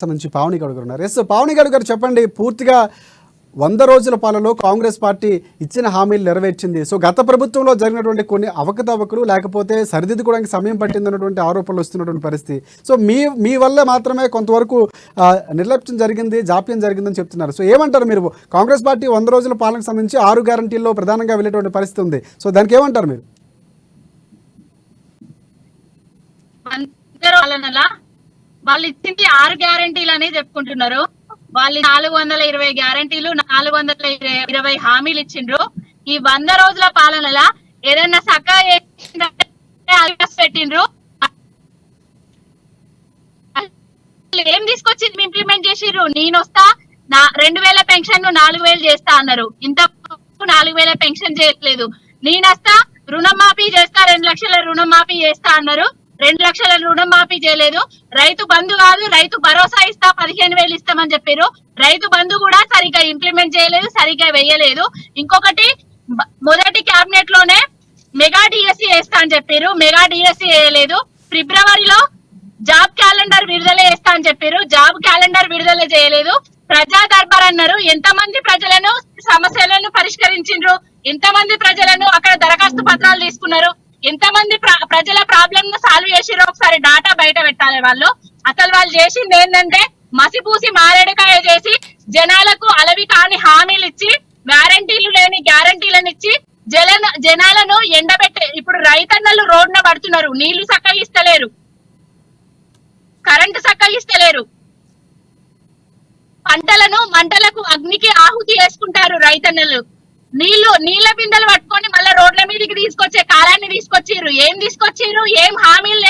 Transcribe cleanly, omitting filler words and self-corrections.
నుంచి పావని గౌడ్ గారు ఉన్నారు. ఎస్ పావని గౌడ్ గారు చెప్పండి, పూర్తిగా 100 రోజుల పాలనలో కాంగ్రెస్ పార్టీ ఇచ్చిన హామీలు నెరవేర్చింది. సో గత ప్రభుత్వంలో జరిగినటువంటి కొన్ని అవకతవకలు లేకపోతే సరిదిద్దుకోవడానికి సమయం పట్టిందన్నటువంటి ఆరోపణలు వస్తున్నటువంటి పరిస్థితి. సో మీ వల్ల మాత్రమే కొంతవరకు నిర్లక్ష్యం జరిగింది, జాప్యం జరిగిందని చెప్తున్నారు. సో ఏమంటారు మీరు? కాంగ్రెస్ పార్టీ 100 రోజుల పాలనకు సంబంధించి 6 గ్యారంటీల్లో ప్రధానంగా వెళ్ళేటువంటి పరిస్థితి ఉంది. సో దానికి ఏమంటారు మీరు? వాళ్ళు ఇచ్చింది 6 గ్యారంటీలు అని చెప్పుకుంటున్నారు. వాళ్ళు 420 గ్యారంటీలు 420 హామీలు ఇచ్చిండ్రు. ఈ 100 రోజుల పాలనలా ఏదైనా సక్క పెట్టిండ్రు. ఏం తీసుకొచ్చి ఇంప్లిమెంట్ చేసిర్రు? నేనొస్తా 2000 పెన్షన్ 4000 చేస్తా అన్నారు. ఇంత 4000 పెన్షన్ చేయట్లేదు. నేనొస్తా రుణమాఫీ చేస్తా, 2 లక్షల రుణమాఫీ చేస్తా అన్నారు. 2 లక్షల రుణమాఫీ చేయలేదు. రైతు బంధు కాదు, రైతు భరోసా ఇస్తా 15,000 ఇస్తామని చెప్పారు. రైతు బంధు కూడా సరిగ్గా ఇంప్లిమెంట్ చేయలేదు, సరిగ్గా వేయలేదు. ఇంకొకటి, మొదటి క్యాబినెట్ లోనే మెగా డిఎస్సి వేస్తా అని చెప్పారు. మెగా డిఎస్సి వేయలేదు. ఫిబ్రవరిలో జాబ్ క్యాలెండర్ విడుదల చేస్తా అని చెప్పారు. జాబ్ క్యాలెండర్ విడుదల చేయలేదు. ప్రజా దర్బార్ అన్నారు. ఎంతమంది ప్రజలను సమస్యలను పరిష్కరించిండ్రు? ఎంతమంది ప్రజలను అక్కడ దరఖాస్తు పత్రాలు తీసుకున్నారు? ఎంతమంది ప్రజల ప్రాబ్లం ను సాల్వ్ చేసిరో ఒకసారి డాటా బయట పెట్టాలి. అసలు వాళ్ళు చేసింది ఏంటంటే మసిపూసి మారేడుకాయ చేసి జనాలకు అలవి కాని హామీలు ఇచ్చి, గ్యారంటీలు లేని గ్యారంటీలను ఇచ్చి జనాలను ఎండబెట్టే. ఇప్పుడు రైతన్నలు రోడ్డున పడుతున్నారు. నీళ్లు చక్కగా ఇస్తలేరు, కరెంటు చక్కగా ఇస్తలేరు. పంటలను మంటలకు అగ్నికి ఆహుతి చేసుకుంటారు రైతన్నలు. నీళ్ల బిందెలు పట్టుకొని మళ్ళీ రోడ్ల మీదకి తీసుకొచ్చే కాలాన్ని తీసుకొచ్చిర్రు. ఏం తీసుకొచ్చిర్రు? ఏం హామీలు